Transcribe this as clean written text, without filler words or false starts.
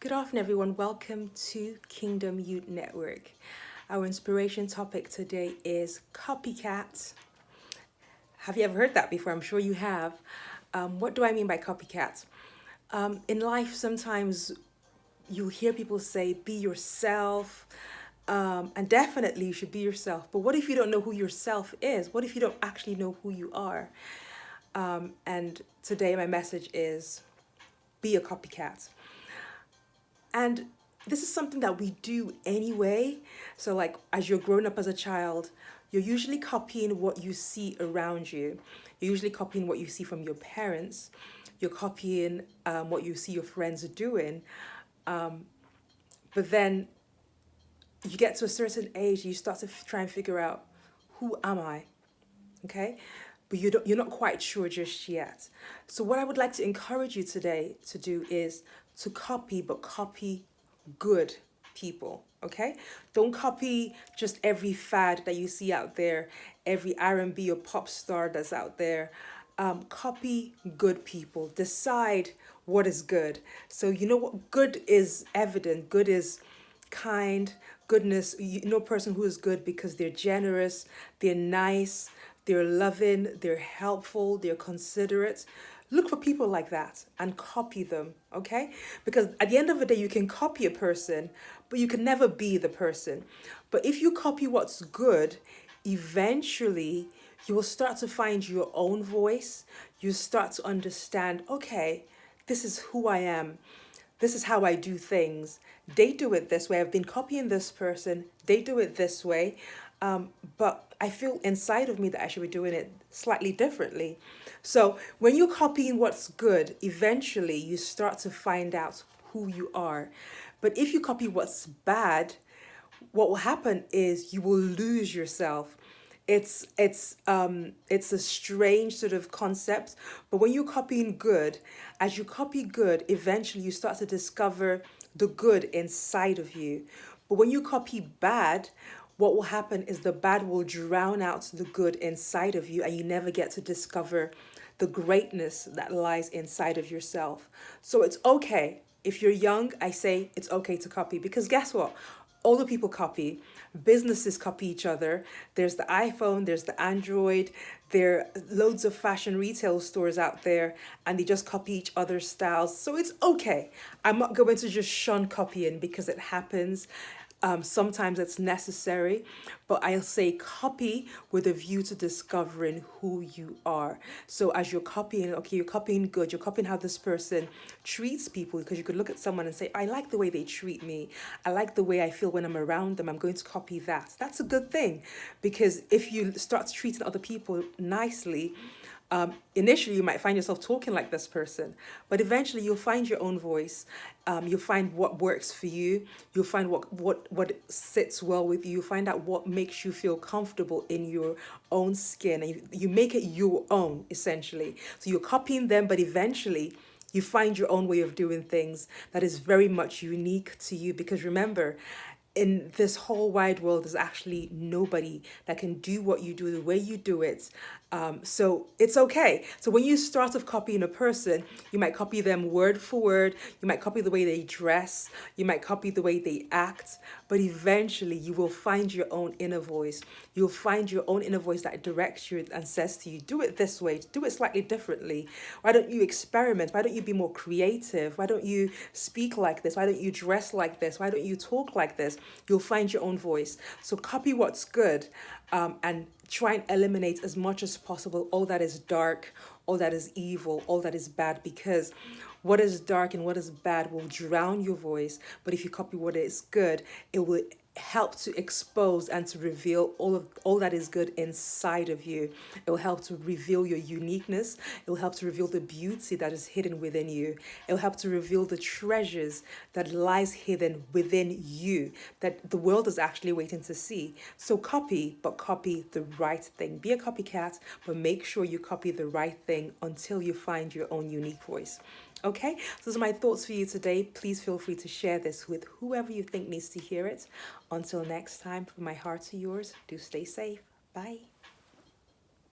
Good afternoon, everyone. Welcome to Kingdom Youth Network. Our inspiration topic today is copycats. Have you ever heard that before? I'm sure you have. What do I mean by copycats? In life, sometimes you hear people say, be yourself. And definitely you should be yourself. But what if you don't know who yourself is? What if you don't actually know who you are? And today my message is be a copycat. And this is something that we do anyway. So, like, as you're growing up as a child, you're usually copying what you see around you. You're usually copying what you see from your parents. You're copying what you see your friends doing. But then you get to a certain age, you start to try and figure out, who am I? Okay? But you're not quite sure just yet. So what I would like to encourage you today to do is to copy, but copy good people. Okay, don't copy just every fad that you see out there, every R&B or pop star that's out there. Copy good people. Decide what is good. So you know what good is evident. Good is kind. Goodness, you know, a person who is good because they're generous, they're nice, they're loving, they're helpful, they're considerate. Look for people like that and copy them, okay? Because at the end of the day, you can copy a person, but you can never be the person. But if you copy what's good, eventually you will start to find your own voice. You start to understand, okay, this is who I am. This is how I do things. They do it this way. I've been copying this person. They do it this way. But I feel inside of me that I should be doing it slightly differently. So when you're copying what's good, eventually you start to find out who you are. But if you copy what's bad, what will happen is you will lose yourself. It's a strange sort of concept, but when you're copying good, as you copy good, eventually you start to discover the good inside of you. But when you copy bad, what will happen is the bad will drown out the good inside of you, and you never get to discover the greatness that lies inside of yourself. So it's okay. If you're young, I say it's okay to copy, because guess what? Older people copy, businesses copy each other. There's the iPhone, there's the Android, there are loads of fashion retail stores out there, and they just copy each other's styles. So it's okay. I'm not going to just shun copying because it happens. Sometimes it's necessary, but I'll say copy with a view to discovering who you are. So as you're copying, okay, you're copying good, you're copying how this person treats people, because you could look at someone and say, I like the way they treat me. I like the way I feel when I'm around them. I'm going to copy that. That's a good thing, because if you start treating other people nicely, initially you might find yourself talking like this person, but eventually you'll find your own voice. You'll find what works for you. You'll find what sits well with you. You'll find out what makes you feel comfortable in your own skin, and you make it your own, essentially. So you're copying them, but eventually you find your own way of doing things that is very much unique to you. Because remember, in this whole wide world, there's actually nobody that can do what you do the way you do it. So it's okay. So when you start off copying a person, you might copy them word for word. You might copy the way they dress. You might copy the way they act. But eventually you will find your own inner voice. You'll find your own inner voice that directs you and says to you, do it this way, do it slightly differently. Why don't you experiment? Why don't you be more creative? Why don't you speak like this? Why don't you dress like this? Why don't you talk like this? You'll find your own voice. So copy what's good, and try and eliminate as much as possible all that is dark, all that is evil, all that is bad, because what is dark and what is bad will drown your voice. But if you copy what is good, it will help to expose and to reveal all that is good inside of you. It will help to reveal your uniqueness. It will help to reveal the beauty that is hidden within you. It will help to reveal the treasures that lies hidden within you that the world is actually waiting to see. So copy, but copy the right thing. Be a copycat, but make sure you copy the right thing until you find your own unique voice. Okay, so those are my thoughts for you today. Please feel free to share this with whoever you think needs to hear it. Until next time, from my heart to yours, do stay safe. Bye.